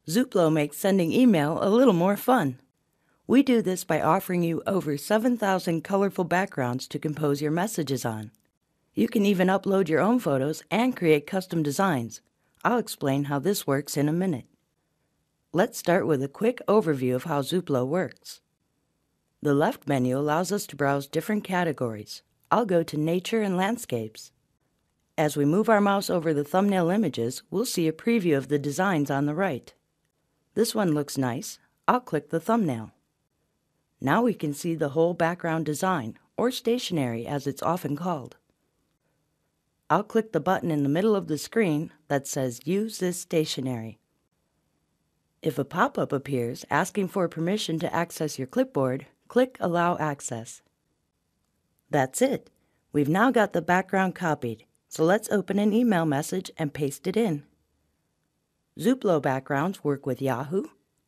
Zooplo makes sending email a little more fun. We do this by offering you over 7,000 colorful backgrounds to compose your messages on. You can even upload your own photos and create custom designs. I'll explain how this works in a minute. Let's start with a quick overview of how Zooplo works. The left menu allows us to browse different categories. I'll go to Nature and Landscapes. As we move our mouse over the thumbnail images, we'll see a preview of the designs on the right. This one looks nice. I'll click the thumbnail. Now we can see the whole background design, or stationery as it's often called. I'll click the button in the middle of the screen that says Use this stationery. If a pop-up appears asking for permission to access your clipboard, click Allow Access. That's it. We've now got the background copied, so let's open an email message and paste it in. Zooplo backgrounds work with Yahoo,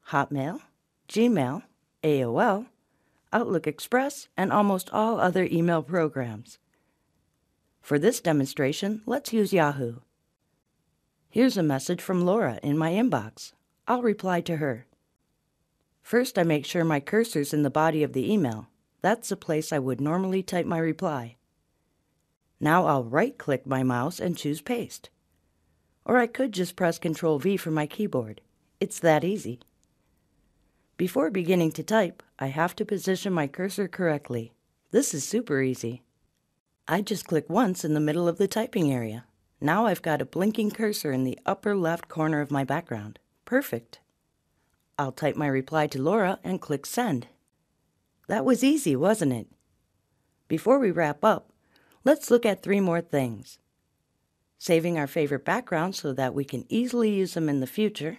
Hotmail, Gmail, AOL, Outlook Express, and almost all other email programs. For this demonstration, let's use Yahoo. Here's a message from Laura in my inbox. I'll reply to her. First, I make sure my cursor's in the body of the email. That's the place I would normally type my reply. Now I'll right-click my mouse and choose Paste. Or I could just press Ctrl-V from my keyboard. It's that easy. Before beginning to type, I have to position my cursor correctly. This is super easy. I just click once in the middle of the typing area. Now I've got a blinking cursor in the upper left corner of my background. Perfect. I'll type my reply to Laura and click Send. That was easy, wasn't it? Before we wrap up, let's look at 3 more things. Saving our favorite backgrounds so that we can easily use them in the future,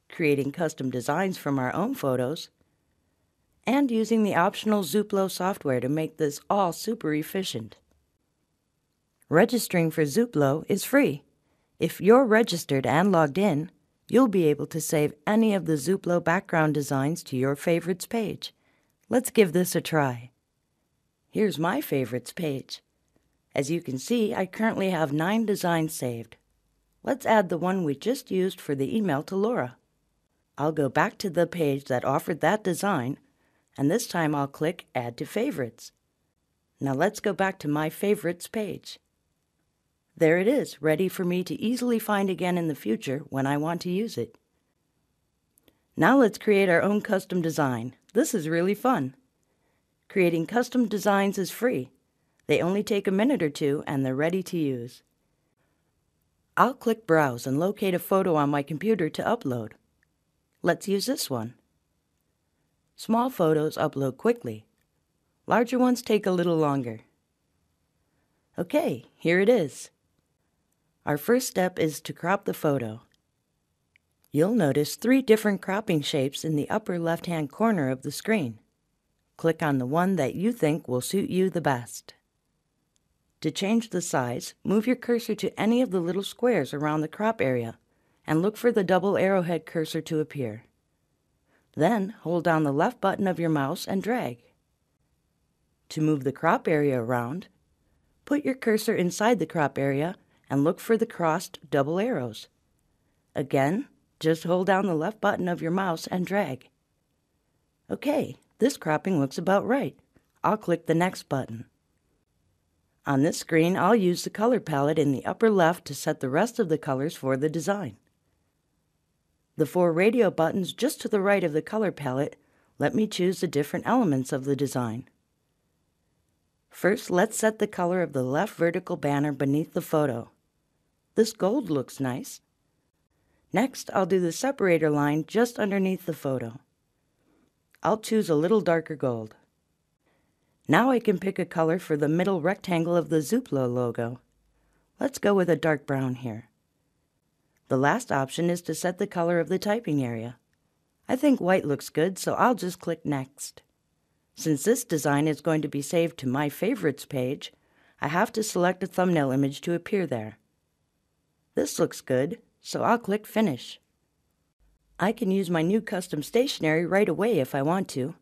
creating custom designs from our own photos, and using the optional Zooplo software to make this all super efficient. Registering for Zooplo is free. If you're registered and logged in, you'll be able to save any of the Zooplo background designs to your favorites page. Let's give this a try. Here's my favorites page. As you can see, I currently have 9 designs saved. Let's add the one we just used for the email to Laura. I'll go back to the page that offered that design, and this time I'll click Add to Favorites. Now let's go back to my Favorites page. There it is, ready for me to easily find again in the future when I want to use it. Now let's create our own custom design. This is really fun. Creating custom designs is free. They only take a minute or 2 and they're ready to use. I'll click Browse and locate a photo on my computer to upload. Let's use this one. Small photos upload quickly. Larger ones take a little longer. Okay, here it is. Our first step is to crop the photo. You'll notice 3 different cropping shapes in the upper left-hand corner of the screen. Click on the one that you think will suit you the best. To change the size, move your cursor to any of the little squares around the crop area and look for the double arrowhead cursor to appear. Then hold down the left button of your mouse and drag. To move the crop area around, put your cursor inside the crop area and look for the crossed double arrows. Again, just hold down the left button of your mouse and drag. Okay, this cropping looks about right. I'll click the next button. On this screen, I'll use the color palette in the upper left to set the rest of the colors for the design. The 4 radio buttons just to the right of the color palette let me choose the different elements of the design. First, let's set the color of the left vertical banner beneath the photo. This gold looks nice. Next, I'll do the separator line just underneath the photo. I'll choose a little darker gold. Now I can pick a color for the middle rectangle of the Zooplo logo. Let's go with a dark brown here. The last option is to set the color of the typing area. I think white looks good, so I'll just click Next. Since this design is going to be saved to my favorites page, I have to select a thumbnail image to appear there. This looks good, so I'll click Finish. I can use my new custom stationery right away if I want to.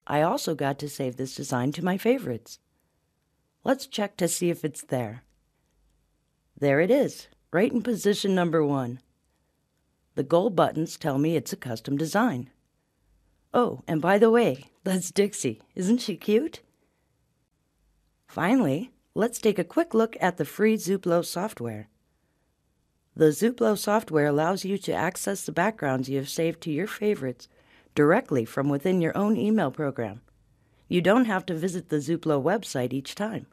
I also got to save this design to my favorites. Let's check to see if it's there. There it is, right in position number 1. The gold buttons tell me it's a custom design. Oh, and by the way, that's Dixie. Isn't she cute? Finally, let's take a quick look at the free Zooplo software. The Zooplo software allows you to access the backgrounds you have saved to your favorites directly from within your own email program. You don't have to visit the Zooplo website each time.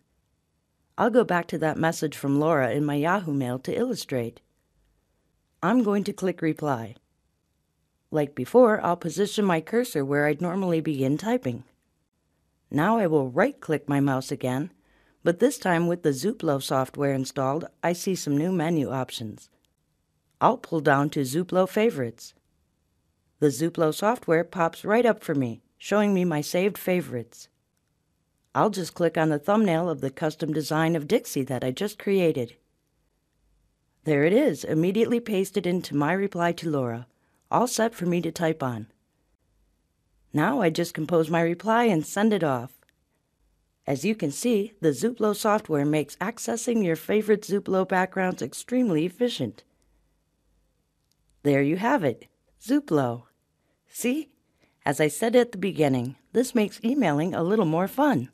I'll go back to that message from Laura in my Yahoo Mail to illustrate. I'm going to click Reply. Like before, I'll position my cursor where I'd normally begin typing. Now I will right-click my mouse again, but this time with the Zooplo software installed, I see some new menu options. I'll pull down to Zooplo Favorites. The Zooplo software pops right up for me, showing me my saved favorites. I'll just click on the thumbnail of the custom design of Dixie that I just created. There it is, immediately pasted into my reply to Laura, all set for me to type on. Now I just compose my reply and send it off. As you can see, the Zooplo software makes accessing your favorite Zooplo backgrounds extremely efficient. There you have it, Zooplo. See? As I said at the beginning, this makes emailing a little more fun.